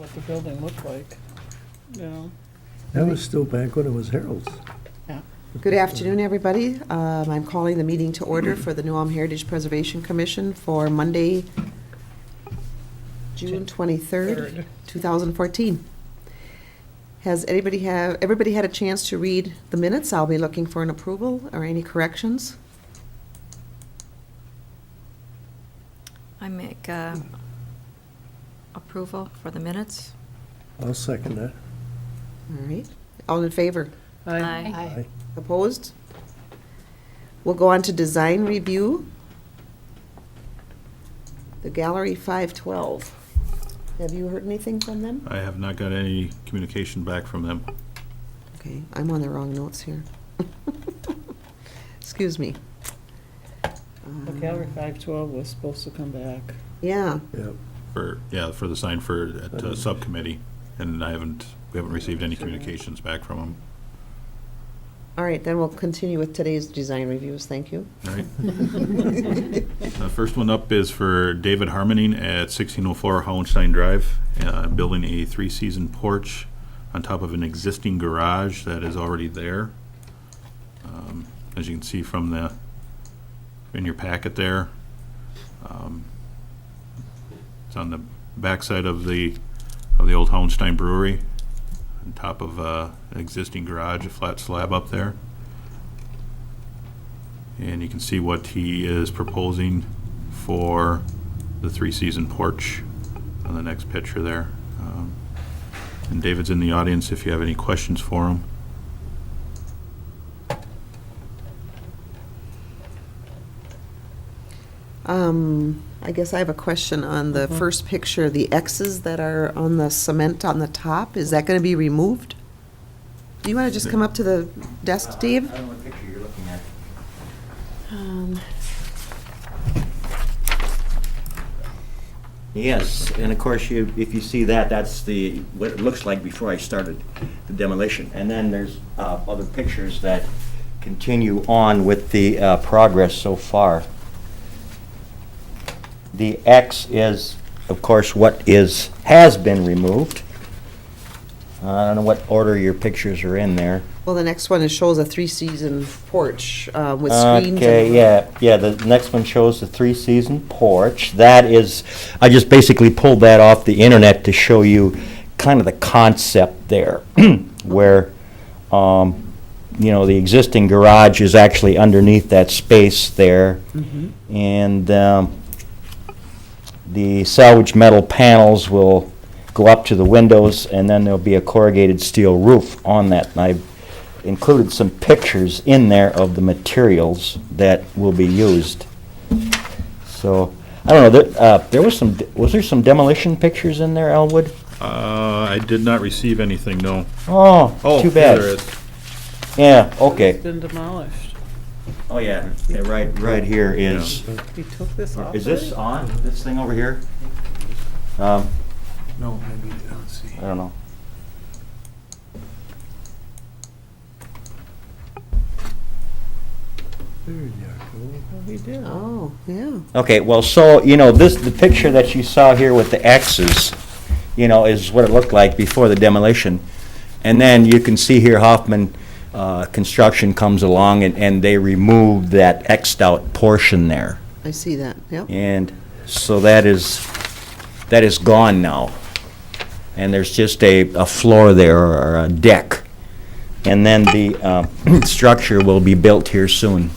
what the building looked like, you know? That was still back when it was Harold's. Yeah. Good afternoon, everybody. I'm calling the meeting to order for the New Ulm Heritage Preservation Commission for Monday, June 23rd, 2014. Has everybody had a chance to read the minutes? I'll be looking for an approval or any corrections. I make approval for the minutes. I'll second that. All right. All in favor? Aye. Aye. Opposed? We'll go on to design review. The Gallery 512. Have you heard anything from them? I have not got any communication back from them. Okay, I'm on the wrong notes here. Excuse me. The Gallery 512 was supposed to come back. Yeah, Yep. For the sign for subcommittee, and we haven't received any communications back from them. all right, then we'll continue with today's design reviews, thank you. All right. The first one up is for David Harmoning at 1604 Hohenstein Drive, building a three-season porch on top of an existing garage that is already there. As you can see from in your packet there, it's on the backside of the old Hohenstein Brewery, on top of an existing garage, a flat slab up there. And you can see what he is proposing for the three-season porch on the next picture there. And David's in the audience if you have any questions for him. I guess I have a question on the first picture, the X's that are on the cement on the top, is that gonna be removed? Do you wanna just come up to the desk, Steve? I don't know what picture you're looking at. Yes, and of course, if you see that, that's what it looks like before I started the demolition. And then there's other pictures that continue on with the progress so far. The X is, of course, what has been removed. I don't know what order your pictures are in there. Well, the next one shows a three-season porch with screens. Okay, yeah, the next one shows the three-season porch. That is, I just basically pulled that off the internet to show you kind of the concept there, where, the existing garage is actually underneath that space there. And the salvage metal panels will go up to the windows, and then there'll be a corrugated steel roof on that. And I've included some pictures in there of the materials that will be used. So, I don't know, was there some demolition pictures in there, Elwood? I did not receive anything, no. Oh, too bad. There is. Yeah, okay. It's been demolished. Oh, yeah, right here is, We took this off. is this on, this thing over here? No, maybe, let's see. I don't know. There you go. We did. Oh, yeah. Okay, well, so, the picture that you saw here with the X's, is what it looked like before the demolition. And then you can see here Hoffman Construction comes along and they removed that X'd out portion there. I see that, yep. And so that is gone now. And there's just a floor there, or a deck. And then the structure will be built here soon.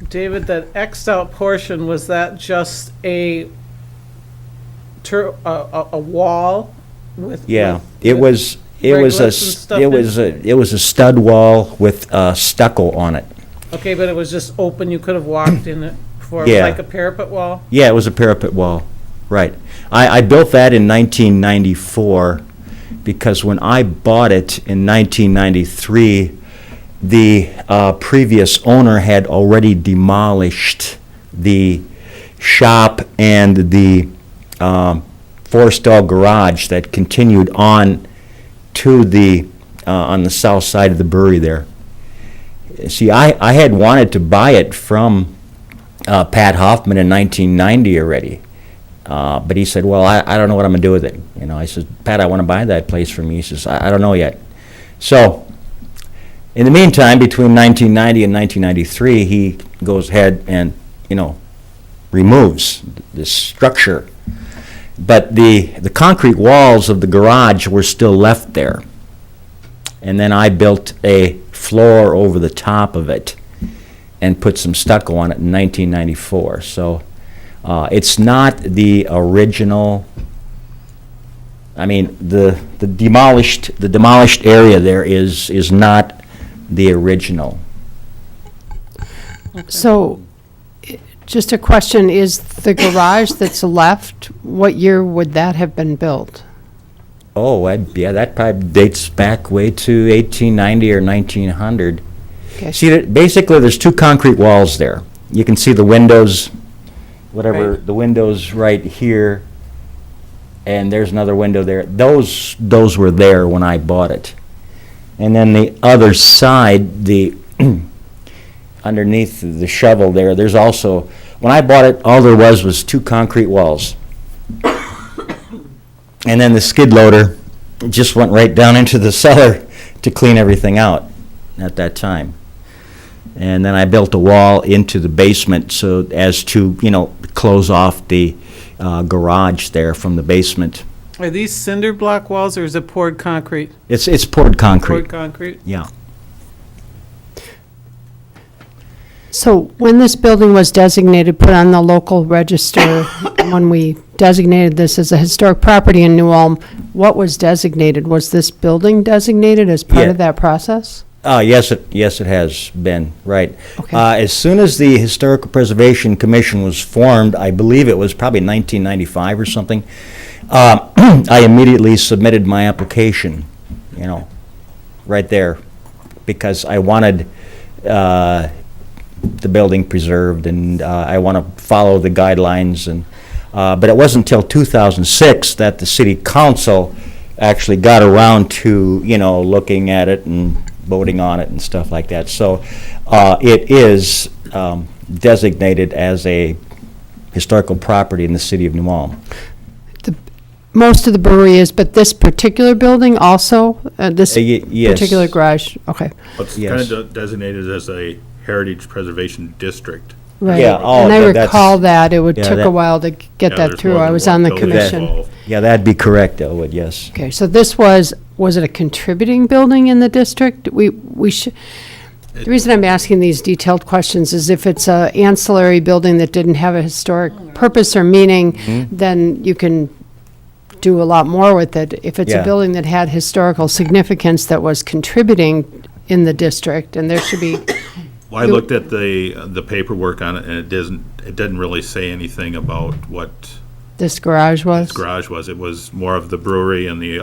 David, that Xed out portion, was that just a wall with? Yeah, with- it was Reglets and stuff it was a stud wall with stucco on it. Okay, but it was just open, you could have walked in it before, Yeah. like a parapet wall? Yeah, it was a parapet wall, right. I built that in 1994 because when I bought it in 1993, the previous owner had already demolished the shop and the four-stall garage that continued on to on the south side of the brewery there. See, I had wanted to buy it from Pat Hoffman in 1990 already, But he said, well, I don't know what I'm gonna do with it. You know, I said, Pat, I wanna buy that place from you. He says, I don't know yet. So, in the meantime, between 1990 and 1993, he goes ahead and, you know, removes this structure. But the concrete walls of the garage were still left there. And then I built a floor over the top of it and put some stucco on it in 1994. So it's not the original. I mean, the demolished area there is not the original. So, just a question, is the garage that's left, what year would that have been built? Oh, yeah, that probably dates back way to 1890 or 1900. Okay. See, basically, there's two concrete walls there. You can see the windows, whatever, Right. the windows right here, and there's another window there. Those were there when I bought it. And then the other side, the underneath the shovel there's also, when I bought it, all there was two concrete walls. And then the skid loader just went right down into the cellar to clean everything out at that time. And then I built a wall into the basement so as to, you know, close off the garage there from the basement. Are these cinder block walls or is it poured concrete? It's poured concrete. Poured concrete? Yeah. So, when this building was designated, put on the local register, when we designated this as a historic property in New Ulm, what was designated? Was this building designated as part Yeah. of that process? Yes, it has been, right. Okay. As soon as the Historical Preservation Commission was formed, I believe it was probably 1995 or something, I immediately submitted my application, you know, right there, because I wanted the building preserved, and I want to follow the guidelines, and but it wasn't until 2006 that the city council actually got around to, you know, looking at it and voting on it and stuff like that. So it is designated as a historical property in the city of New Ulm. Most of the brewery is, but this particular building also, this Yes. particular garage, okay. It's Yes. kind of designated as a heritage preservation district. Right. Yeah, oh, And I that's- recall that, it yeah, took a that- while to get Yeah, that there's through. more I than was one on the building commission. involved. Yeah, that'd be correct, Elwood, yes. Okay, so this was it a contributing building in the district? We should, the reason I'm asking these detailed questions is if it's a ancillary building that didn't have a historic purpose or meaning, Mm-hmm. then you can do a lot more with it. If it's a Yeah. building that had historical significance that was contributing in the district, and there should be, Well, I looked at the paperwork on it, and it didn't really say anything about what this garage was. this garage was. It was more of the brewery and the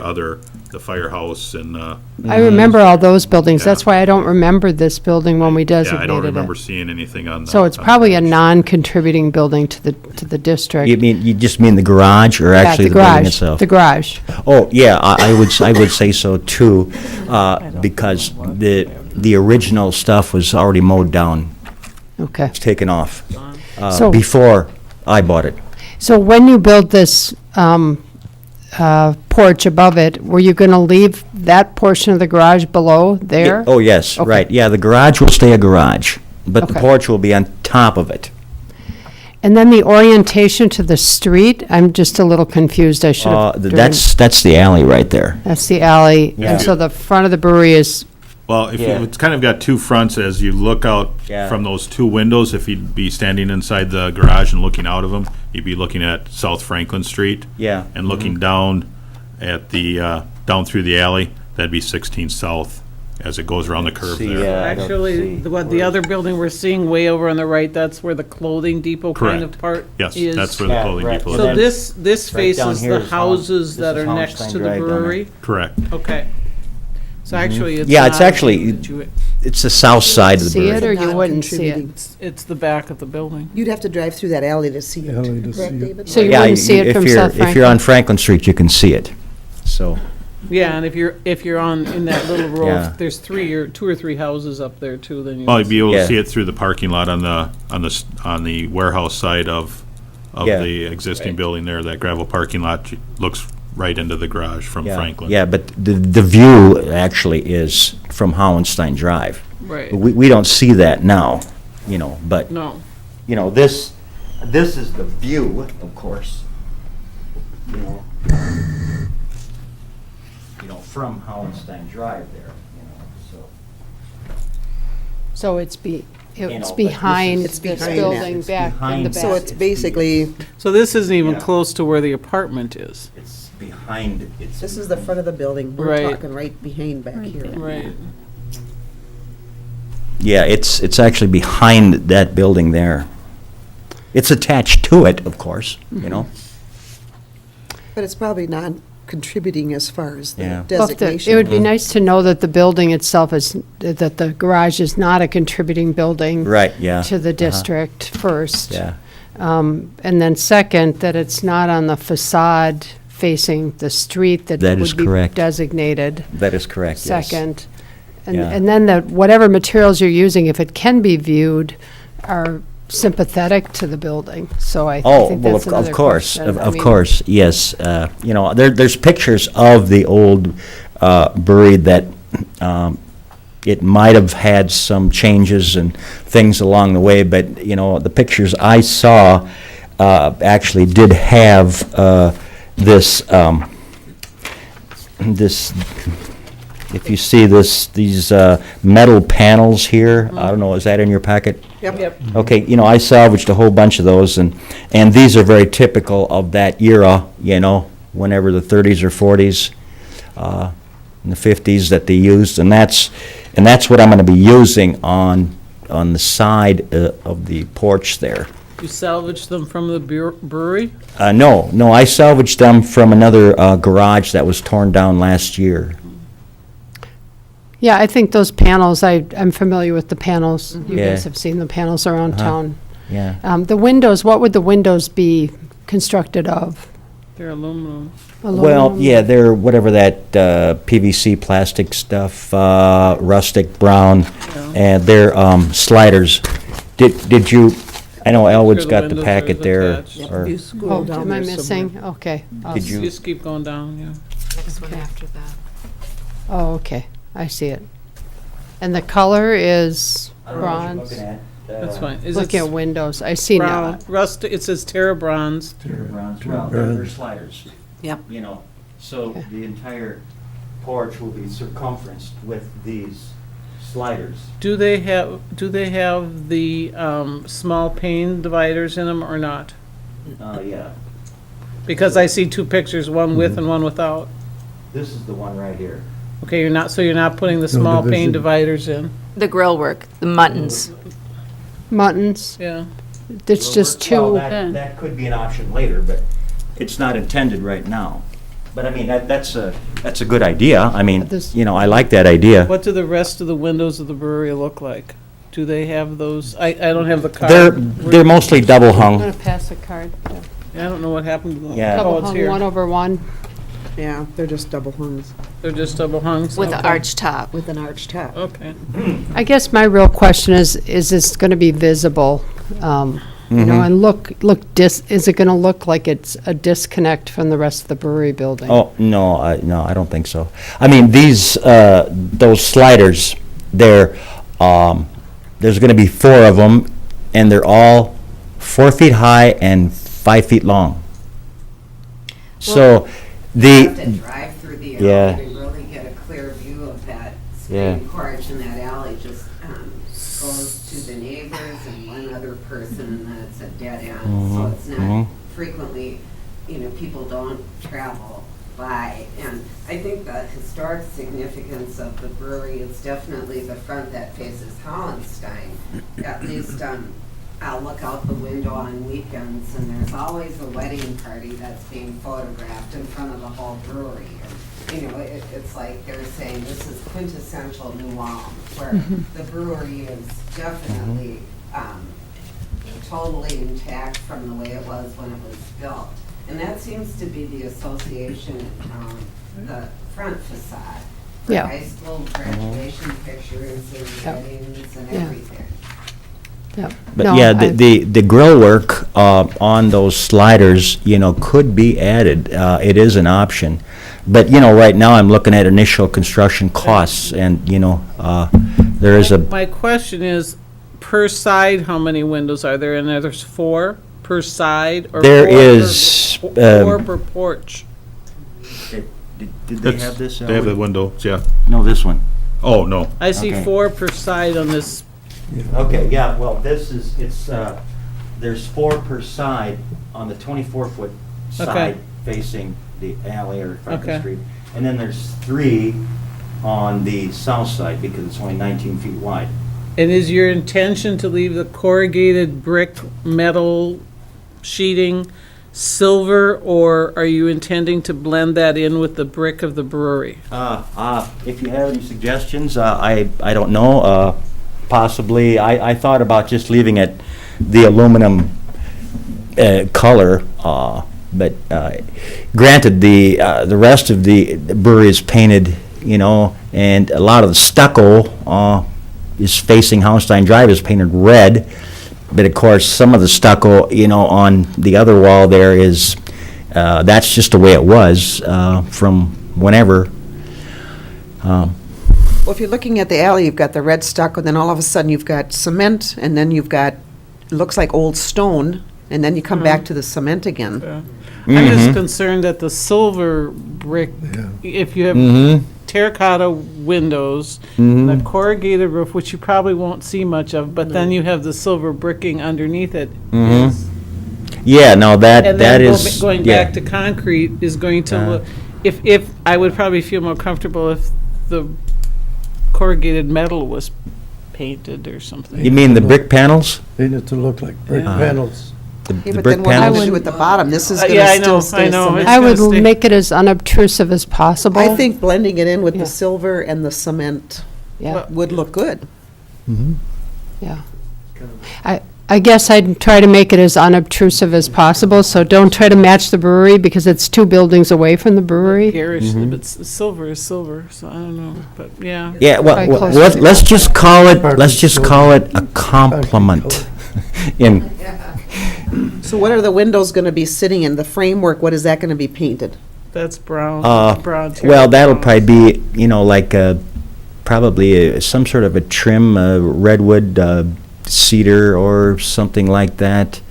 firehouse and, I remember all those buildings. Yeah. That's why I don't remember this building when we yeah, designated I don't remember it. seeing anything on the. So it's on the probably a page. non-contributing building to the district. You just mean the garage or Yeah, actually the building garage, itself? The garage. Oh, yeah, I would say so too, because the original stuff was already mowed down, Okay. it's taken off, So- before I bought it. So when you build this porch above it, were you going to leave that portion of the garage below there? Oh, yes, Okay. right, yeah, the garage will stay a garage, but the Okay. porch will be on top of it. And then the orientation to the street, I'm just a little confused. I should have. That's the alley right there. That's the alley. Yeah. And so the front of the brewery is, Well, if you, Yeah. it's kind of got two fronts as you look out Yeah. from those two windows. If you'd be standing inside the garage and looking out of them, you'd be looking at South Franklin Street. Yeah. And looking down at the, down through the alley, that'd be 16 South as it goes around the curve See, there. I don't Actually, see the other building we're seeing way over on the right, that's where the clothing depot kind of Correct. part Yes, is. that's where the Yeah, clothing right. depot So is. this Right down faces here the is houses Hau- that this are is next to Hauenstein the Drive down there. brewery? Correct. Okay. So actually, it's Yeah, it's not- actually- It's the south side of the see it brewery. or you wouldn't see it? It's the back of the building. You'd have to drive through that alley to see it. Alley to see Correct, it. David? So you Yeah, wouldn't see it if from you're- South If you're on Franklin? Franklin Street, you can see it, so. Yeah, and if you're on, in that little row, Yeah. if there's two or three houses up there too, then you. Well, you'd be able Yeah. to see it through the parking lot on the warehouse side of of Yeah. the existing Right. building there. That gravel parking lot looks right into the garage from Yeah, Franklin. Yeah, but the view actually is from Mm-hmm. Howenstein Drive. Right, We don't see that now, you know, but, no. you know, this is the view, of course. You know, from Howenstein Drive there, you know, so. So it's know, but this behind is- It's this behind building It's back in the behind- back. So it's basically, So this isn't even Yeah. close to where the apartment is. It's behind, it's. this is the front of the building. We're Right. talking right behind back here. Right. Yeah, it's actually behind that building there. It's attached to it, of course, you know? But it's probably not contributing as far as the Yeah. Well, if the- designation. It would be nice to know that the building itself is, that the garage is not a contributing building Right, yeah. to the Uh-huh. district first. Yeah, And then second, that it's not on the facade facing the street that That is would be correct. designated that is correct, yes. second. And, Yeah. and then that whatever materials you're using, if it can be viewed, are sympathetic to the building. So I Oh, think well, that's another of course, question. I of mean, course, yes. You know, there's pictures of the old brewery that it might have had some changes and things along the way, but, you know, the pictures I saw actually did have this, if you see these metal panels here, I don't know, is that in your packet? Yep. Okay, you know, I salvaged a whole bunch of those, and these are very typical of that era, you know, whenever the 30s or 40s, and the 50s that they used, and that's what I'm gonna be using on the side of the porch there. You salvaged them from the brewery? No, I salvaged them from another garage that was torn down last year. Yeah, I think those panels, I'm familiar with the panels. You Yeah. guys have seen the panels around Uh-huh. town. Yeah. The windows, what would the windows be constructed of? They're aluminum. Well, Aluminum? yeah, they're whatever that PVC plastic stuff, rustic brown, and they're sliders. Did you, I know Elwood's Sure, the got the windows packet are there. attached. Yep, or- you scroll Oh, down am I there missing? somewhere. Okay. Did you- Just keep going down, yeah. Next one after that. Oh, okay, I see it. And the color is bronze? That's fine. Is Looking it at windows, I see now. brown, rust, it says Terra Bronze. They're sliders. Yep. You know, so Okay. the entire porch will be circumferenced with these sliders. Do they have the small pane dividers in them or not? Yeah, Because I see two pictures, one with and one without. this is the one right here. Okay, you're not putting the small pane division. dividers in? The grill work, the muttons. Muttons, Yeah. it's just Well, two, that could be an option later, but it's not intended right now. But I mean, that's a good idea. I mean, This- you know, I like that idea. What do the rest of the windows of the brewery look like? Do they have those? I don't have the card. They're mostly double I'm hung. gonna pass the card. I don't know what happened to them. Yeah. Oh, Double it's hung, here. 1/1. Yeah, they're just double hungs They're just double hung? With the Okay. arch top. with an arched top. Okay. I guess my real question is this gonna be visible? You know, and is it gonna look like it's a disconnect from the rest of the brewery building? Oh, no, I don't think so. I mean, those sliders, there's gonna be 4 of them, and they're all 4 feet high and 5 feet long. So, You have to drive through the Yeah. alley to really get a clear view of that Yeah. screen porch, and that alley just goes to the neighbors and one other person, and then it's a dead end. So it's not frequently, people don't travel by. And I think the historic significance of the brewery is definitely the front that faces Hollenstein. At least I'll look out the window on weekends, and there's always a wedding party that's being photographed in front of the whole brewery. And, it's like they're saying this is quintessential New Ulm, where the brewery is definitely totally intact from the way it was when it was built. And that seems to be the association in town, the front facade. For Yeah. high school graduation pictures and Yeah. weddings and Yeah. everything. Yeah. But No, yeah, I- the grill work on those sliders, could be added. It is an option. But, right now I'm looking at initial construction costs and, there is a, My question is, per side, how many windows are there? And there's 4 per side? Or There 4 per- is, 4 per porch? did That's- They have the windows, yeah. No, this one. Oh, no. I see Okay. 4 per side on this. Okay, yeah, well, there's 4 per side on the 24-foot Okay. side facing the alley or Franklin Okay. Street. And then there's 3 on the south side because it's only 19 feet wide. And is your intention to leave the corrugated brick metal sheeting silver, or are you intending to blend that in with the brick of the brewery? If you have any suggestions, I don't know, possibly, I thought about just leaving it the aluminum color, but granted, the rest of the brewery is painted, and a lot of the stucco is facing Houndstein Drive is painted red, but of course, some of the stucco, on the other wall there is, that's just the way it was from whenever. Well, if you're looking at the alley, you've got the red stucco, and then all of a sudden you've got cement, and then you've got, it looks like old stone, and then you come back to the cement again. I'm just concerned that the silver brick, if you have terracotta windows, the corrugated roof, which you probably won't see much of, but then you have the silver bricking underneath it. is- Yeah, no, And that then is, going yeah. back to concrete is going to look, if, I would probably feel more comfortable if the corrugated metal was painted or something. You mean the brick panels? They need to look like brick Yeah. panels. The Yeah, but brick then what are you panels? gonna do at the bottom? This is Yeah, I gonna know, still I stay know. cement. I would gonna stay- make it as unobtrusive as possible. I think blending it in with Yeah. the silver and the cement Yeah, would look good. yeah. I guess I'd try to make it as unobtrusive as possible, so don't try to match the brewery because it's 2 buildings away from the brewery. Garishly, but silver is silver, so I don't know, but yeah. Yeah, well, Probably closer to- let's just call it a compliment. In, So what are the windows gonna be sitting in? The framework, what is that gonna be painted? That's brown, brown. well, that'll terracotta. probably be, like probably some sort of a trim, redwood, cedar or something like that.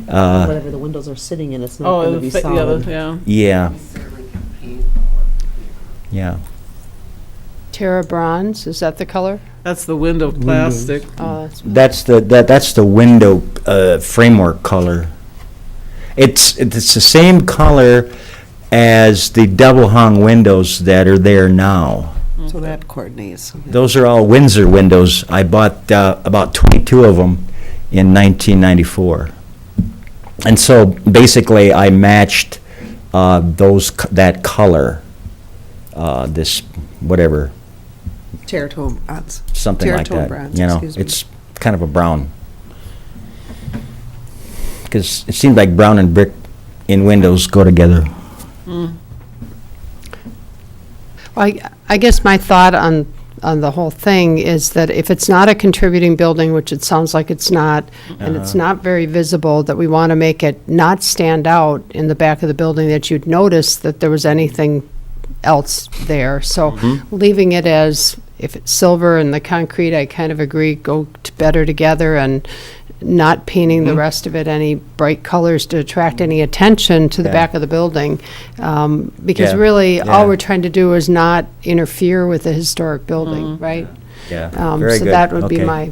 Whatever the windows are sitting in, it's not Oh, gonna the be yeah, solid. yeah. Yeah, We certainly can paint. yeah. Terra bronze, is that the color? That's the window plastic. Oh, that's, That's the window framework color. It's the same color as the double hung windows that are there now. So that coordinates. Those are all Windsor windows. I bought about 22 of them in 1994. And so basically I matched that color, this whatever, Terratone bronze. something like Terratone that. bronze, excuse me. It's kind of a brown. Because it seems like brown and brick in windows go together. I guess my thought on the whole thing is that if it's not a contributing building, which it sounds like it's not, and it's not very visible, that we want to make it not stand out in the back of the building, that you'd notice that there was anything else there. So leaving it as, if it's silver and the concrete, I kind of agree, go better together, and not painting the rest of it any bright colors to attract any attention to the Yeah. back of the building. Because Yeah. really, all Yeah. we're trying to do is not interfere with the historic building, right? Yeah, very So good. that would be Okay. my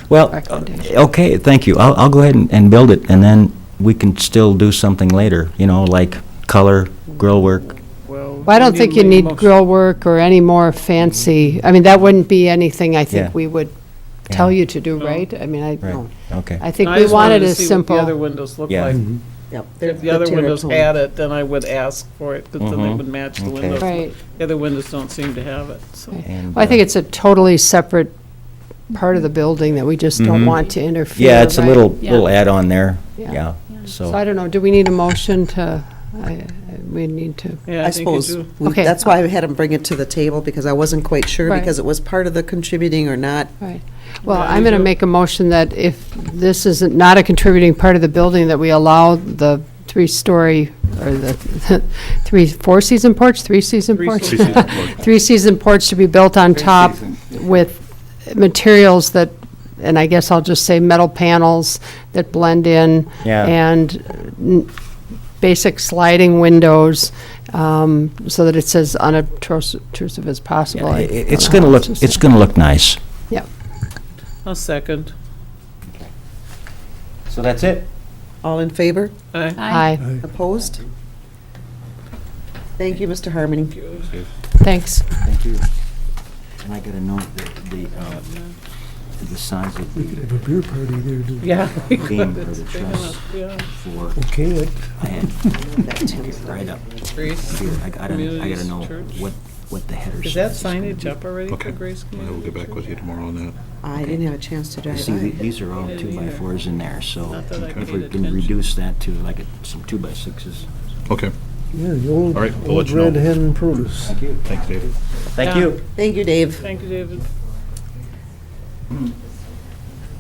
Well, recommendation. okay, thank you. I'll go ahead and build it, and then we can still do something later, like color, grill work. Well, Well, I don't think you make a need motion. grill work or any more fancy, I mean, that wouldn't be anything I Yeah. think we would tell Yeah. you to do, right? I mean, Right, okay. I think No, I we just wanted to as see what simple. the other windows look Yeah. like. Yep. If the other windows Terratone. had it, then I would ask for it, because then they Mhm. would match the Okay. windows. Right. The other windows don't seem to have it, so. And, Well, I think it's a totally separate part of the building that we just don't Mhm. want to interfere. Yeah, it's a right? little Yeah. add-on there, Yeah. yeah, So I don't know, do we need a motion to, we need to, Yeah, I think you suppose, do. Okay. that's why I had him bring it to the table, because I wasn't quite sure, Right. because it was part of the contributing or not. right. Well, I'm going to make a motion that if this is not a contributing part of the building, that we allow the three-story, or the four-season porch, three-season porch? Three-season porch. Three-season porch to be built on top with materials that, and I guess I'll just say metal panels that blend in. Yeah. And basic sliding windows, so that it's as unobtrusive as possible. I don't It's know gonna how look, else to it's say. gonna look nice. Yep. I'll second. So that's it? All in favor? Aye. Aye, Opposed? Thank you, Mr. Harmony. thanks. Thank you. And I gotta note that the size of We could have a beer party there. too. Yeah. we beam could. or the It's big truss enough, yeah. for, Okay, I had, took it right up Grace here. I gotta Communities know Church. what the header Is that size gonna signage be. up already for Okay. Grace I will Community? get back with you tomorrow on that. I didn't have a chance to You drive see, by. these are all I didn't two by either. fours in there, so Not that I if paid we can attention. reduce that to like some two by sixes. Okay, Yeah, the old, All right, we'll let old you know. red hen produce. Thank you. thanks, David. Thank Yeah. you. Thank you, Dave. Thank you, David.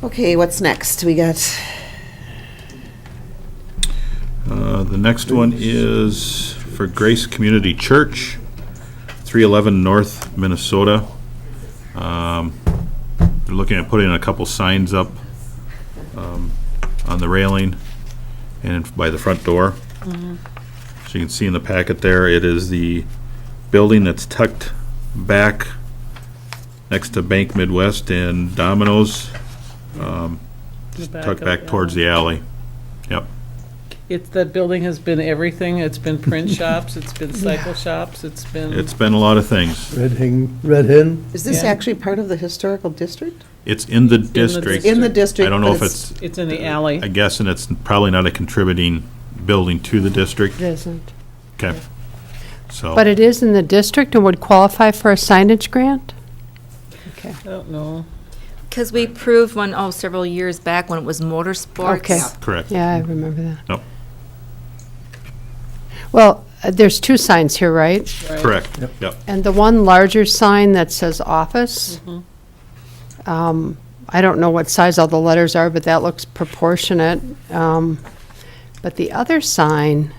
Okay, what's next? We got, The next one is for Grace Community Church, 311 North Minnesota. They're looking at putting a couple signs up on the railing and by the front door. So you can see in the packet there, it is the building that's tucked back next to Bank Midwest and Domino's, just tucked back towards the alley. Yep. It's, that building has been everything. It's been print shops, it's been cycle shops, it's been. It's been a lot of things. Red hen. is this Yeah. actually part of the historical district? It's in the district. In the district. I don't know but if it's, It's in the alley. I guess, and it's probably not a contributing building to the district. It isn't. Okay. So, But it is in the district and would qualify for a signage grant? Okay. I don't know. Because we proved one, several years back when it was motorsports. Okay. correct. Yeah, I remember that. Nope. Well, there's two signs here, right? Right. Correct. Yep. And the one larger sign that says office, I don't know what size all the letters are, but that looks proportionate. But the other sign,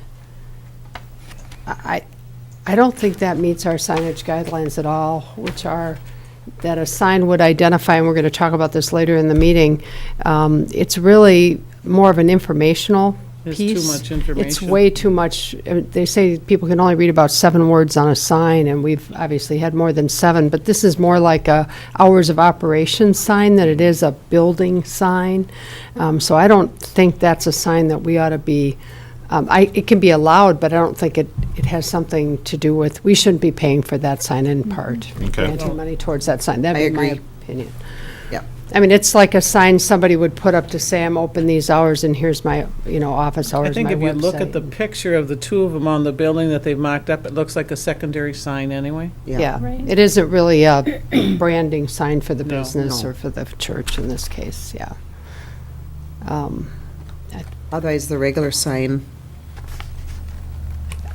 I don't think that meets our signage guidelines at all, which are that a sign would identify, and we're going to talk about this later in the meeting. It's really more of an informational There's piece. too much information. It's way too much. They say people can only read about 7 words on a sign, and we've obviously had more than 7, but this is more like a hours of operation sign than it is a building sign. So I don't think that's a sign that we ought to be, it can be allowed, but I don't think it has something to do with, we shouldn't be paying for that sign in part. Okay. Granting money towards that sign. That'd I be my agree. opinion. Yep. I mean, it's like a sign somebody would put up to say, I'm open these hours, and here's my, office hours, I think my if you look at website. the picture of the two of them on the building that they've mocked up, it looks like a secondary sign anyway. Yeah, it isn't really a branding sign for the No. business No. or for the church in this case, yeah. Otherwise, the regular sign,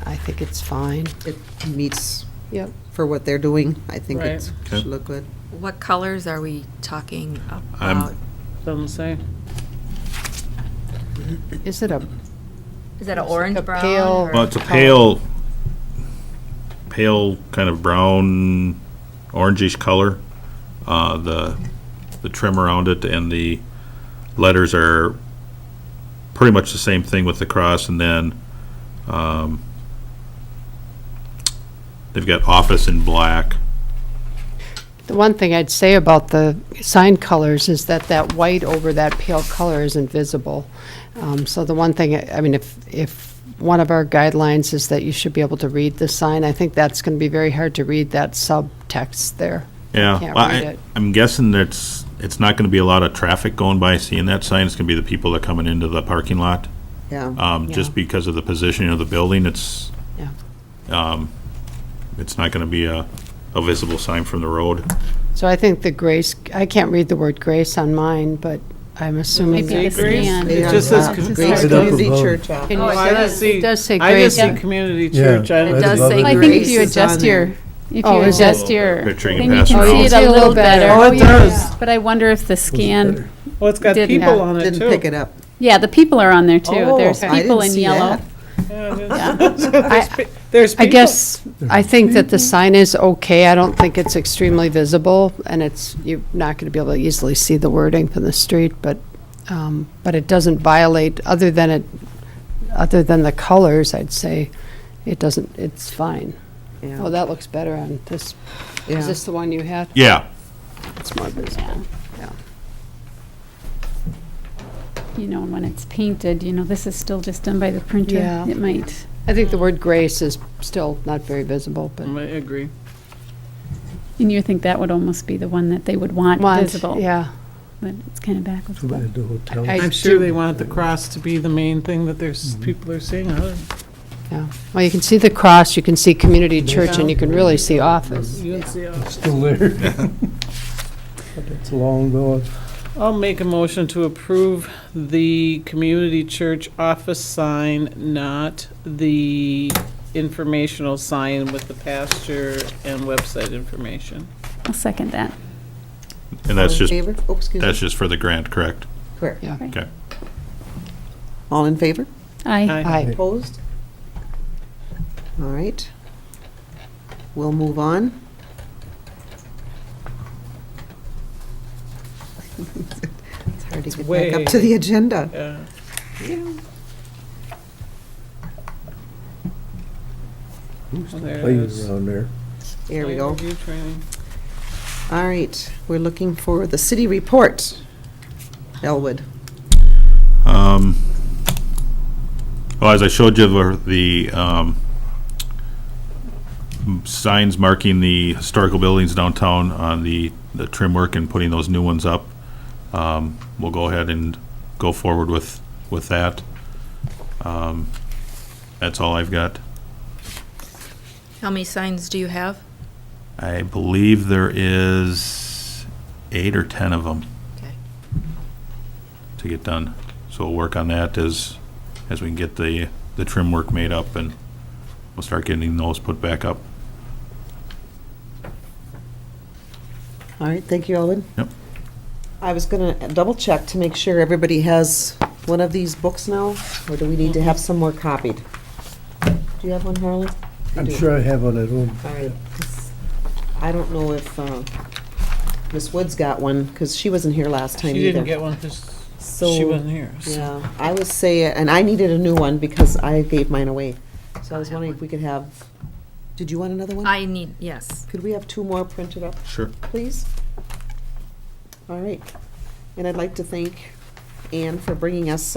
I think it's fine. it meets Yep. for what they're doing. I think Right. it Okay. should look good. What colors are we talking I'm- about? Doesn't say. Is it a, Is that an orange a brown? pale- or- Well, it's a pale kind of brown, orangish color. The trim around it and the letters are pretty much the same thing with the cross, and then they've got office in black. the one thing I'd say about the sign colors is that white over that pale color isn't visible. So the one thing, I mean, if one of our guidelines is that you should be able to read the sign, I think that's going to be very hard to read that subtext there. Yeah, Can't well, read it. I'm guessing it's not gonna be a lot of traffic going by seeing that sign. It's gonna be the people that are coming into the parking lot. Yeah. Just Yeah. because of the positioning of the building, it's Yeah. it's not gonna be a visible sign from the road. So I think the grace, I can't read the word grace on mine, but I'm assuming Maybe that. the Grace? scan. It just says. Grace Right up Community above. Church office. Can you Oh, see I that? just see. It does say I just grace. see community Yeah, church. I right don't does above say it. I think if you Grace is adjust on your, there. If Oh, you is adjust it? your Picturing thing, it you passing can see around. it a little better. Oh, it does. But I wonder if the scan, Oh, it's got Didn't- people on it Didn't too. pick it up. yeah, the people are on there too. Oh, There's I people didn't in see yellow. that. Yeah, it is. There's I people. guess, I think that the sign is okay. I don't think it's extremely visible, and you're not going to be able to easily see the wording from the street, but it doesn't violate, other than the colors, I'd say, it's fine. Oh, Yeah, that looks better on this. Is yeah. this the one you had? Yeah, It's more visible. Yeah. You know, when it's painted, this is still just done by the printer. Yeah. It might. I think the word grace is still not very visible, but. I agree. And you think that would almost be the one that they would want visible. Yeah. But it's kind of backwards. Too bad the hotel. I I'm sure do- they want the cross to be the main thing that people are seeing. Yeah. Well, you can see the cross, you can see community church, and you can really see office. You can see It's still there. But it's long gone. I'll make a motion to approve the community church office sign, not the informational sign with the pasture and website information. I'll second that. and that's All in just, favor? Oh, excuse me. that's just for the grant, correct? Correct. Yeah. Okay. All in favor? Aye. Aye. Opposed? All right. We'll move on. It's hard to get back up to the agenda. Yeah. Well, there it Playing is. around there. There we Plan go. review training. All right, we're looking for the city report. Elwood. Well, as I showed you, the signs marking the historical buildings downtown on the trim work and putting those new ones up. We'll go ahead and go forward with that. That's all I've got. How many signs do you have? I believe there is 8 or 10 of them Okay. to get done. So we'll work on that as we can get the trim work made up, and we'll start getting those put back up. All right, thank you, Elwood. Yep. I was gonna double check to make sure everybody has one of these books now, or do we need to have some more copied? Do you have one, Harlan? You I'm do. sure I have one at home. All right. I don't know if Miss Woods got one, because she wasn't here last time She either. didn't get one because So, she wasn't here. so. Yeah, I would say, and I needed a new one because I gave mine away. So I was wondering if we could have, did you want another one? Yes. Could we have 2 more printed up, Sure. please? All right. And I'd like to thank Ann for bringing us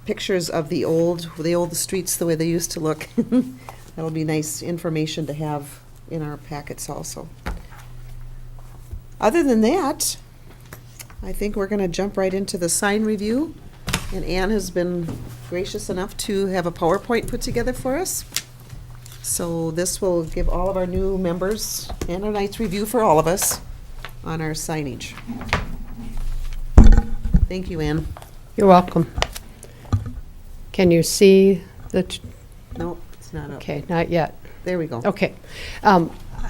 pictures of the old streets the way they used to look. That'll be nice information to have in our packets also. Other than that, I think we're going to jump right into the sign review. And Ann has been gracious enough to have a PowerPoint put together for us. So this will give all of our new members and a nice review for all of us on our signage. Thank you, Ann. You're welcome. Can you see Nope, it's not up. okay, not yet. There we go. Okay.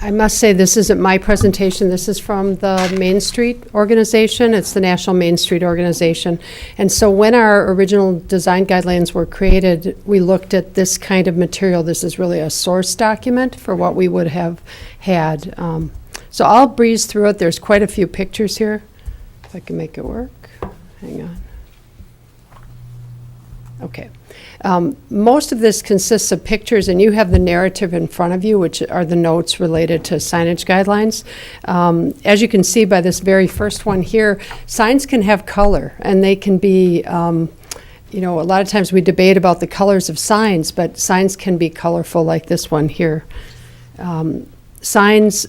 I must say, this isn't my presentation. This is from the Main Street Organization. It's the National Main Street Organization. And so when our original design guidelines were created, we looked at this kind of material. This is really a source document for what we would have had. So I'll breeze through it. There's quite a few pictures here. If I can make it work. Hang on. Okay. Most of this consists of pictures, and you have the narrative in front of you, which are the notes related to signage guidelines. As you can see by this very first one here, signs can have color, and they can be, a lot of times we debate about the colors of signs, but signs can be colorful like this one here. Signs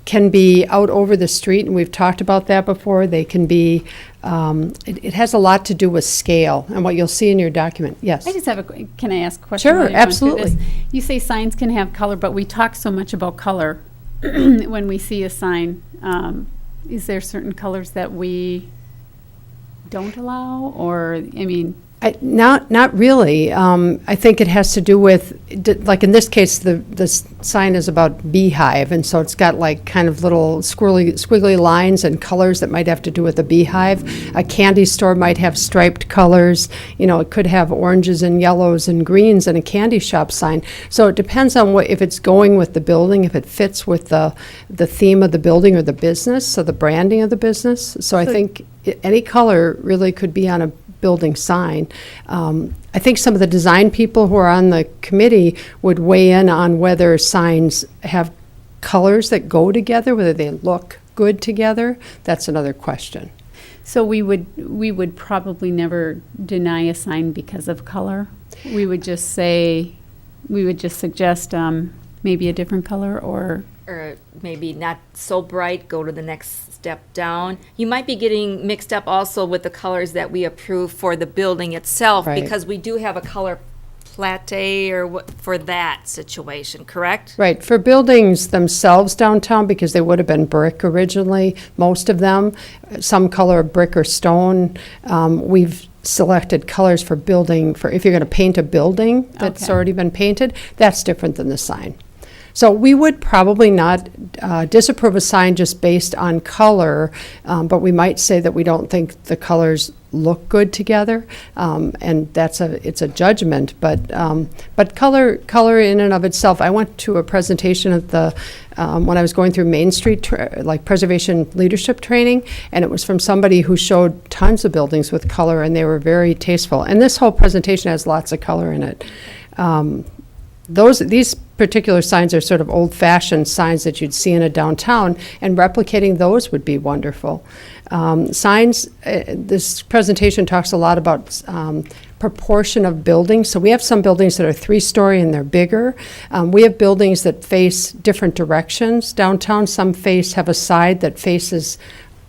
can be out over the street, and we've talked about that before. They can be, it has a lot to do with scale, and what you'll see in your document. Yes. I just have can I ask a question? Sure, while you're going through absolutely. this? You say signs can have color, but we talk so much about color when we see a sign. Is there certain colors that we don't allow, or, Not really. I think it has to do with, like in this case, the sign is about beehive, and so it's got like kind of little squiggly lines and colors that might have to do with the beehive. A candy store might have striped colors. You know, it could have oranges and yellows and greens in a candy shop sign. So it depends on if it's going with the building, if it fits with the theme of the building or the business, so the branding of the business. So I think any color really could be on a building sign. I think some of the design people who are on the committee would weigh in on whether signs have colors that go together, whether they look good together. That's another question. So we would probably never deny a sign because of color. We would just suggest maybe a different color or maybe not so bright, go to the next step down. You might be getting mixed up also with the colors that we approve for the building itself, Right. because we do have a color palette or what for that situation, correct? Right, for buildings themselves downtown, because they would have been brick originally, most of them, some color of brick or stone. We've selected colors for building, for if you're going to paint a building that's Okay. already been painted, that's different than the sign. So we would probably not disapprove a sign just based on color, but we might say that we don't think the colors look good together, and it's a judgment. But color in and of itself. I went to a presentation at when I was going through Main Street like preservation leadership training, and it was from somebody who showed tons of buildings with color, and they were very tasteful. And this whole presentation has lots of color in it. These particular signs are sort of old-fashioned signs that you'd see in a downtown, and replicating those would be wonderful. Signs, this presentation talks a lot about proportion of buildings. So we have some buildings that are 3-story and they're bigger. We have buildings that face different directions downtown. Some have a side that faces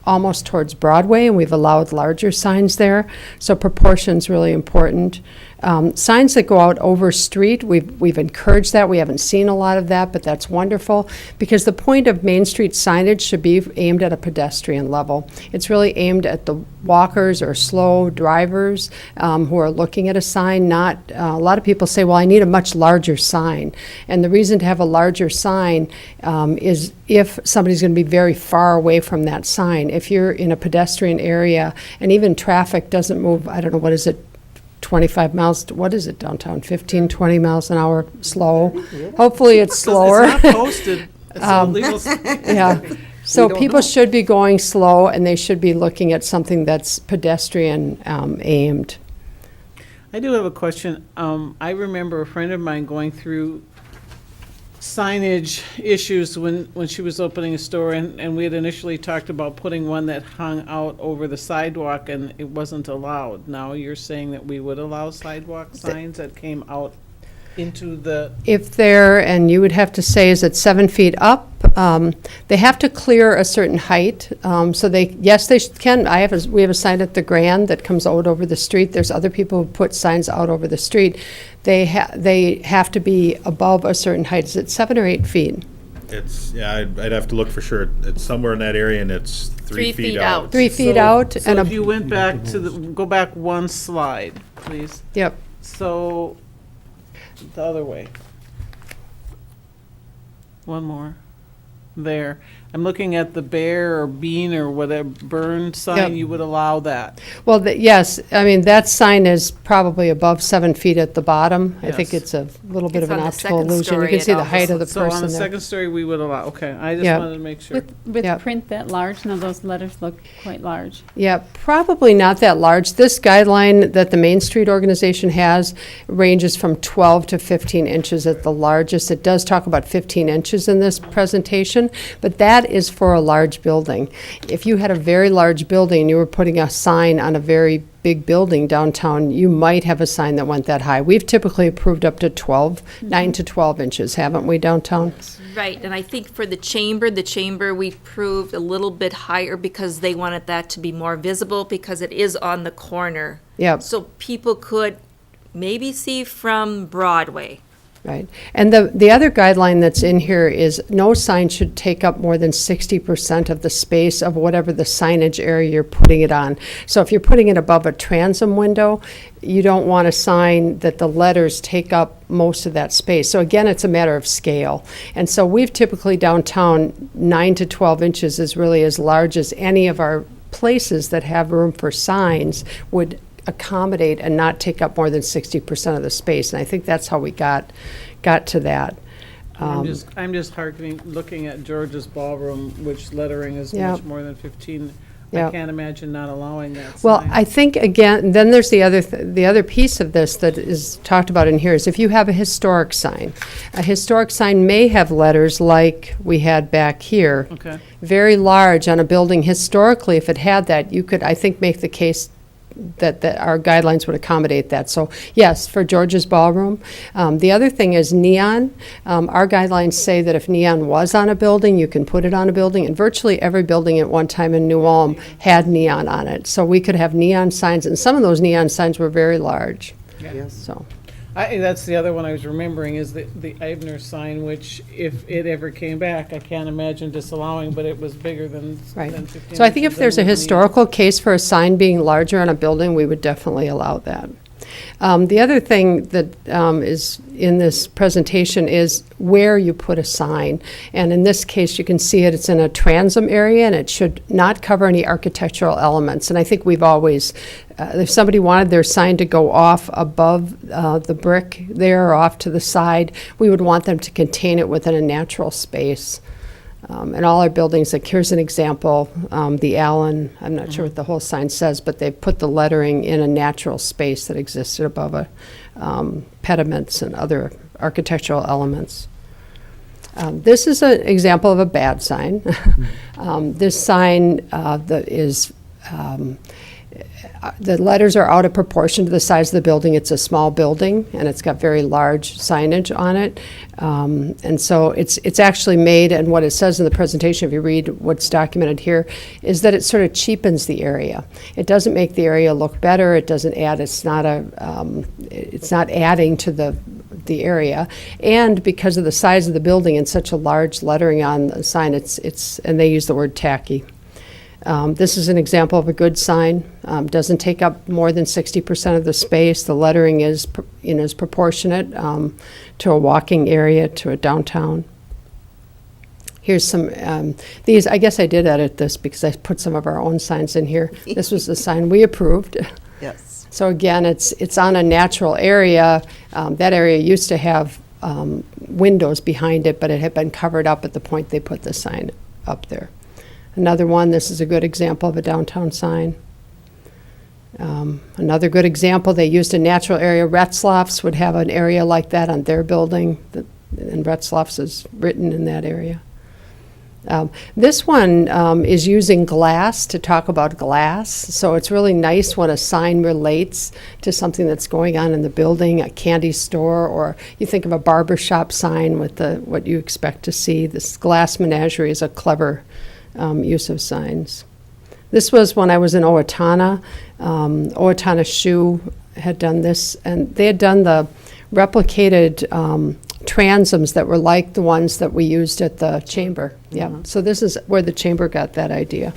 almost towards Broadway, and we've allowed larger signs there. So proportion's really important. Signs that go out over street, we've encouraged that. We haven't seen a lot of that, but that's wonderful, because the point of Main Street signage should be aimed at a pedestrian level. It's really aimed at the walkers or slow drivers who are looking at a sign. Not a lot of people say, well, I need a much larger sign. And the reason to have a larger sign is if somebody's going to be very far away from that sign. If you're in a pedestrian area and even traffic doesn't move, I don't know, what is it, 25 miles, what is it downtown, 15, 20 miles an hour slow? Hopefully it's slower. It's not posted, so legal. Yeah. So people should be going slow, and they should be looking at something that's pedestrian aimed. I do have a question. I remember a friend of mine going through signage issues when she was opening a store, and we had initially talked about putting one that hung out over the sidewalk, and it wasn't allowed. Now you're saying that we would allow sidewalk signs that came out into the, If and you would have to say, is it 7 feet up? They have to clear a certain height, so they can. We have a sign at the Grand that comes out over the street. There's other people who put signs out over the street. They have to be above a certain height. Is it 7 or 8 feet? I'd have to look for sure. It's somewhere in that area, and it's 3 feet out. 3 feet out, so and if you went back go back one slide, please. Yep. So, the other way. One more. There. I'm looking at the bear or bean or whatever, burn sign, Yep. you would allow that. Well, yes, I mean, that sign is probably above 7 feet at the bottom. I think Yes. it's a little bit It's of an on the optical second illusion. You story, can it see the height of the So on person the there. second story, we would allow, okay, I just Yeah. wanted to make sure. with Yep. print that large, now those letters look quite large. Yeah, probably not that large. This guideline that the Main Street organization has ranges from 12 to 15 inches at the largest. It does talk about 15 inches in this presentation, but that is for a large building. If you had a very large building and you were putting a sign on a very big building downtown, you might have a sign that went that high. We've typically approved up to 9 to 12 inches, haven't we, downtown? Right, and I think for the chamber, we proved a little bit higher because they wanted that to be more visible because it is on the corner. Yep. So people could maybe see from Broadway. Right. And the other guideline that's in here is no sign should take up more than 60% of the space of whatever the signage area you're putting it on. So if you're putting it above a transom window, you don't want a sign that the letters take up most of that space. So again, it's a matter of scale. And so we've typically downtown, 9 to 12 inches is really as large as any of our places that have room for signs would accommodate and not take up more than 60% of the space. And I think that's how we got to that. I'm just hearkening, looking at George's Ballroom, which lettering is Yeah. much more than 15. Yeah. I can't imagine not allowing that Well, sign. I think, again, then there's the other piece of this that is talked about in here is if you have a historic sign may have letters like we had back here, Okay. very large on a building. Historically, if it had that, you could, I think, make the case that our guidelines would accommodate that. So yes, for George's Ballroom. The other thing is neon. Our guidelines say that if neon was on a building, you can put it on a building, and virtually every building at one time in New Ulm had neon on it. So we could have neon signs, and some of those neon signs were very large, Yes. so. That's the other one I was remembering is the Eibner sign, which if it ever came back, I can't imagine disallowing, but it was bigger than Right. 15 So I think if inches there's a and neon. historical case for a sign being larger on a building, we would definitely allow that. The other thing that is in this presentation is where you put a sign. And in this case, you can see it, it's in a transom area, and it should not cover any architectural elements. And I think we've always, if somebody wanted their sign to go off above the brick there or off to the side, we would want them to contain it within a natural space. And all our buildings, like here's an example, the Allen, I'm not sure what the whole sign says, but they've put the lettering in a natural space that existed above pediments and other architectural elements. This is an example of a bad sign. This sign the letters are out of proportion to the size of the building. It's a small building, and it's got very large signage on it. And so it's actually made, and what it says in the presentation, if you read what's documented here, is that it sort of cheapens the area. It doesn't make the area look better. It doesn't add, it's not adding to the area. And because of the size of the building and such a large lettering on the sign, it's and they use the word tacky. This is an example of a good sign. Doesn't take up more than 60% of the space. The lettering is proportionate to a walking area, to a downtown. Here's some, these, I guess I did edit this because I put some of our own signs in here. This was the sign we approved. Yes. So again, it's on a natural area. That area used to have windows behind it, but it had been covered up at the point they put the sign up there. Another one, this is a good example of a downtown sign. Another good example, they used a natural area. Retzlaff's would have an area like that on their building, and Retzlaff's is written in that area. This one is using glass to talk about glass, so it's really nice when a sign relates to something that's going on in the building, a candy store, or you think of a barber shop sign with what you expect to see. This glass menagerie is a clever use of signs. This was when I was in Owatonna. Owatonna Shoe had done this, and they had done the replicated transoms that were like the ones that we used at the chamber. Yeah, so this is where the chamber got that idea.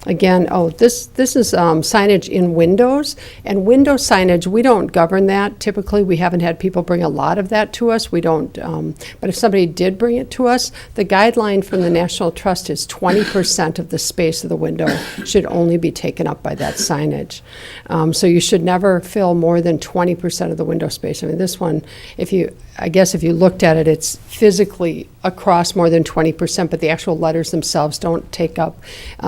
Again, this is signage in windows, and window signage, we don't govern that. Typically, we haven't had people bring a lot of that to us. We don't, but if somebody did bring it to us, the guideline from the National Trust is 20% of the space of the window should only be taken up by that signage. So you should never fill more than 20% of the window space. I mean, this one, if you looked at it, it's physically across more than 20%, but the actual letters themselves don't take up.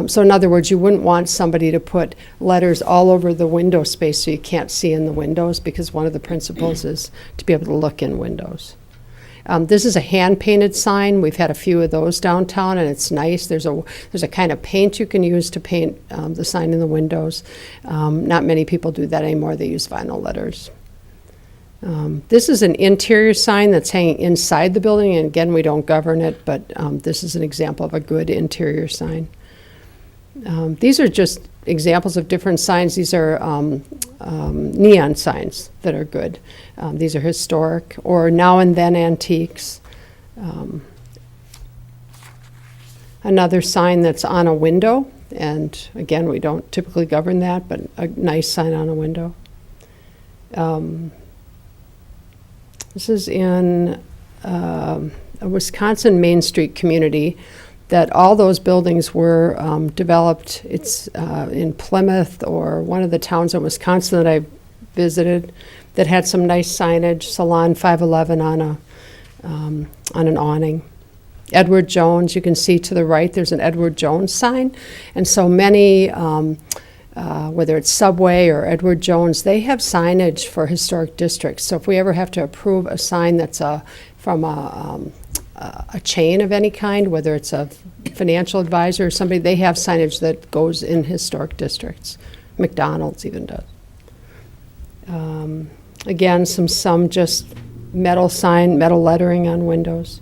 So in other words, you wouldn't want somebody to put letters all over the window space so you can't see in the windows, because one of the principles is to be able to look in windows. This is a hand-painted sign. We've had a few of those downtown, and it's nice. There's a kind of paint you can use to paint the sign in the windows. Not many people do that anymore. They use vinyl letters. This is an interior sign that's hanging inside the building, and again, we don't govern it, but this is an example of a good interior sign. These are just examples of different signs. These are neon signs that are good. These are historic or now and then antiques. Another sign that's on a window, and again, we don't typically govern that, but a nice sign on a window. This is in a Wisconsin Main Street community that all those buildings were developed. It's in Plymouth or one of the towns in Wisconsin that I visited that had some nice signage, Salon 511 on an awning. Edward Jones, you can see to the right, there's an Edward Jones sign. And so many, whether it's Subway or Edward Jones, they have signage for historic districts. So if we ever have to approve a sign that's from a chain of any kind, whether it's a financial advisor or somebody, they have signage that goes in historic districts. McDonald's even does. Again, some just metal sign, metal lettering on windows.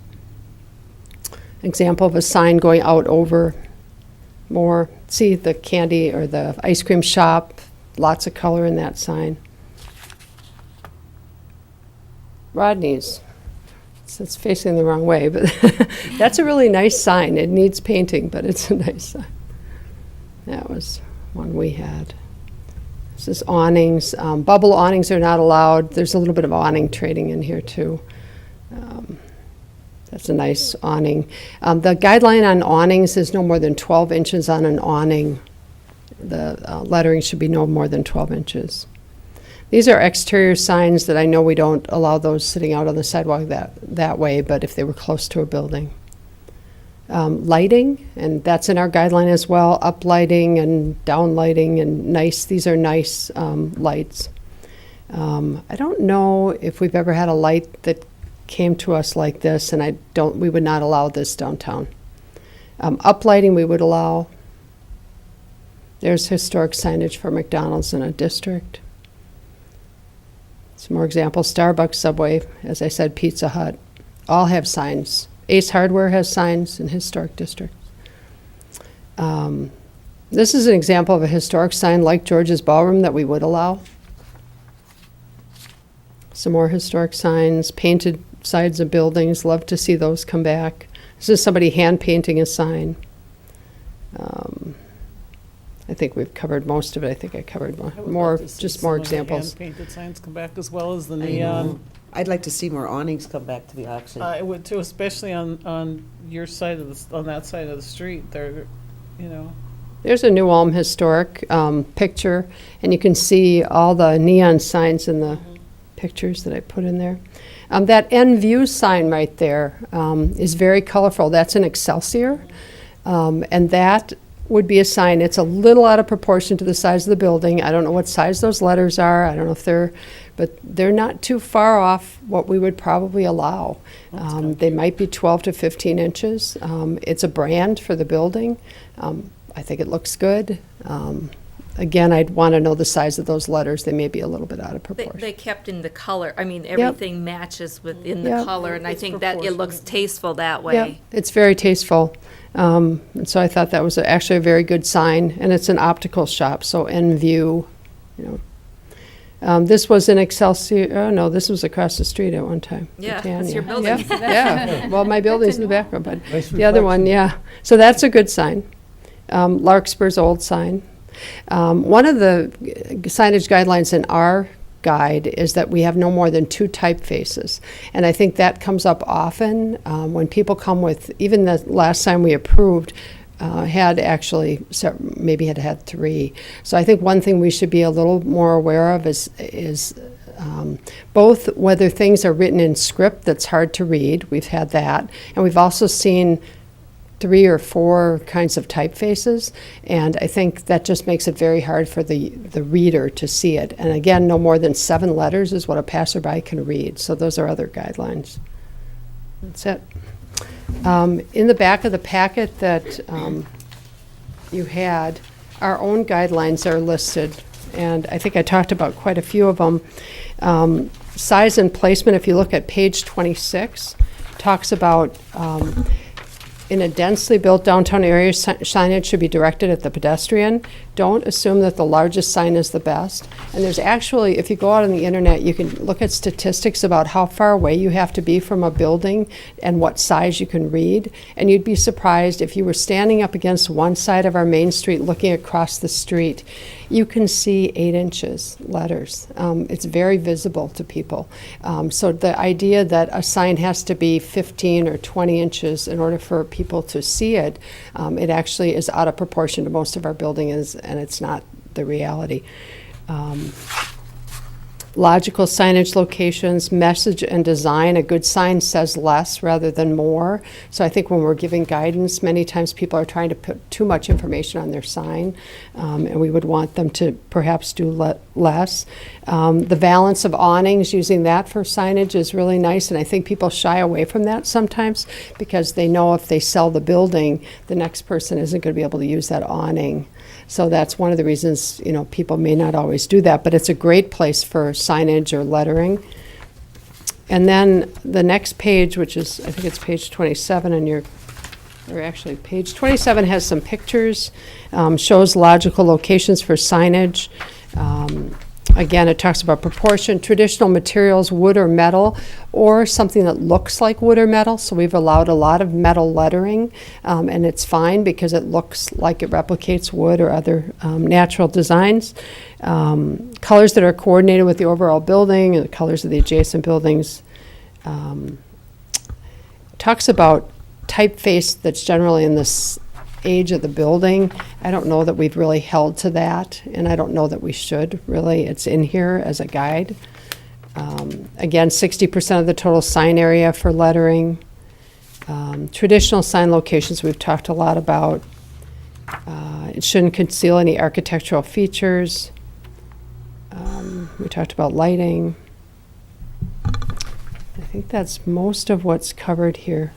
Example of a sign going out over more. See the candy or the ice cream shop, lots of color in that sign. Rodney's. It's facing the wrong way, but that's a really nice sign. It needs painting, but it's a nice sign. That was one we had. This is awnings. Bubble awnings are not allowed. There's a little bit of awning trading in here too. That's a nice awning. The guideline on awnings is no more than 12 inches on an awning. The lettering should be no more than 12 inches. These are exterior signs that I know we don't allow those sitting out on the sidewalk that way, but if they were close to a building. Lighting, and that's in our guideline as well, up lighting and down lighting and nice, these are nice lights. I don't know if we've ever had a light that came to us like this, and we would not allow this downtown. Uplighting we would allow. There's historic signage for McDonald's in a district. Some more examples, Starbucks, Subway, as I said, Pizza Hut, all have signs. Ace Hardware has signs in historic districts. This is an example of a historic sign like George's Ballroom that we would allow. Some more historic signs, painted sides of buildings, love to see those come back. This is somebody hand painting a sign. I think we've covered most of it. I think I covered more just more examples. Hand-painted signs come back as well as the I neon. know. I'd like to see more awnings come back to the auction. I would too, especially on your side of on that side of the street. They're, you know. There's a New Ulm historic picture, and you can see all the neon signs in the pictures that I put in there. That End View sign right there is very colorful. That's an Excelsior, and that would be a sign. It's a little out of proportion to the size of the building. I don't know what size those letters are. I don't know if but they're not too far off what we would probably allow. They might be 12 to 15 inches. It's a brand for the building. I think it looks good. Again, I'd want to know the size of those letters. They may be a little bit out of proportion. They kept in the color. I mean, everything matches within the color, and I think that it looks tasteful that way. Yeah, it's very tasteful. And so I thought that was actually a very good sign, and it's an optical shop, so End View, you know. This was in Excelsior. Oh no, this was across the street at one time. Yeah, Britannia. that's your building. Yeah. Well, my building's in the background, but Nice the other one, reflection. yeah. So that's a good sign. Larkspur's old sign. One of the signage guidelines in our guide is that we have no more than 2 typefaces. And I think that comes up often when people come with, even the last sign we approved had actually, maybe had 3. So I think one thing we should be a little more aware of is both whether things are written in script that's hard to read, we've had that, and we've also seen 3 or 4 kinds of typefaces, and I think that just makes it very hard for the reader to see it. And again, no more than 7 letters is what a passerby can read, so those are other guidelines. That's it. In the back of the packet that you had, our own guidelines are listed, and I think I talked about quite a few of them. Size and placement, if you look at page 26, talks about in a densely built downtown area, signage should be directed at the pedestrian. don't assume that the largest sign is the best. And there's actually, if you go out on the internet, you can look at statistics about how far away you have to be from a building and what size you can read. And you'd be surprised if you were standing up against one side of our main street looking across the street, you can see 8 inches letters. It's very visible to people. So the idea that a sign has to be 15 or 20 inches in order for people to see it, it actually is out of proportion to most of our buildings, and it's not the reality. Logical signage locations, message and design. A good sign says less rather than more. So I think when we're giving guidance, many times people are trying to put too much information on their sign, and we would want them to perhaps do less. The valance of awnings, using that for signage is really nice, and I think people shy away from that sometimes because they know if they sell the building, the next person isn't going to be able to use that awning. So that's one of the reasons, people may not always do that, but it's a great place for signage or lettering. And then the next page, which is, I think it's page 27 page 27 has some pictures, shows logical locations for signage. Again, it talks about proportion, traditional materials, wood or metal, or something that looks like wood or metal. So we've allowed a lot of metal lettering, and it's fine because it looks like it replicates wood or other natural designs. Colors that are coordinated with the overall building and the colors of the adjacent buildings. Talks about typeface that's generally in this age of the building. I don't know that we've really held to that, and I don't know that we should really. It's in here as a guide. Again, 60% of the total sign area for lettering. Traditional sign locations we've talked a lot about. It shouldn't conceal any architectural features. We talked about lighting. I think that's most of what's covered here.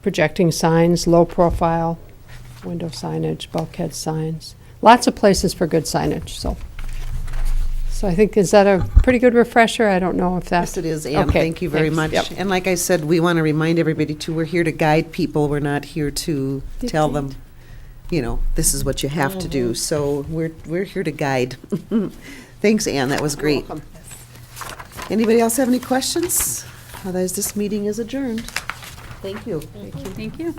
Projecting signs, low profile, window signage, bulkhead signs. Lots of places for good signage, so I think, is that a pretty good refresher? I don't know if that's... Yes, it is, Ann. Okay, Thank you very thanks. much. Yep. And like I said, we want to remind everybody too, we're here to guide people. We're not here to tell them, this is what you have to do. So we're here to guide. Thanks, Ann. That was great. welcome. Anybody else have any questions? Otherwise, this meeting is adjourned. Thank you. Thank you.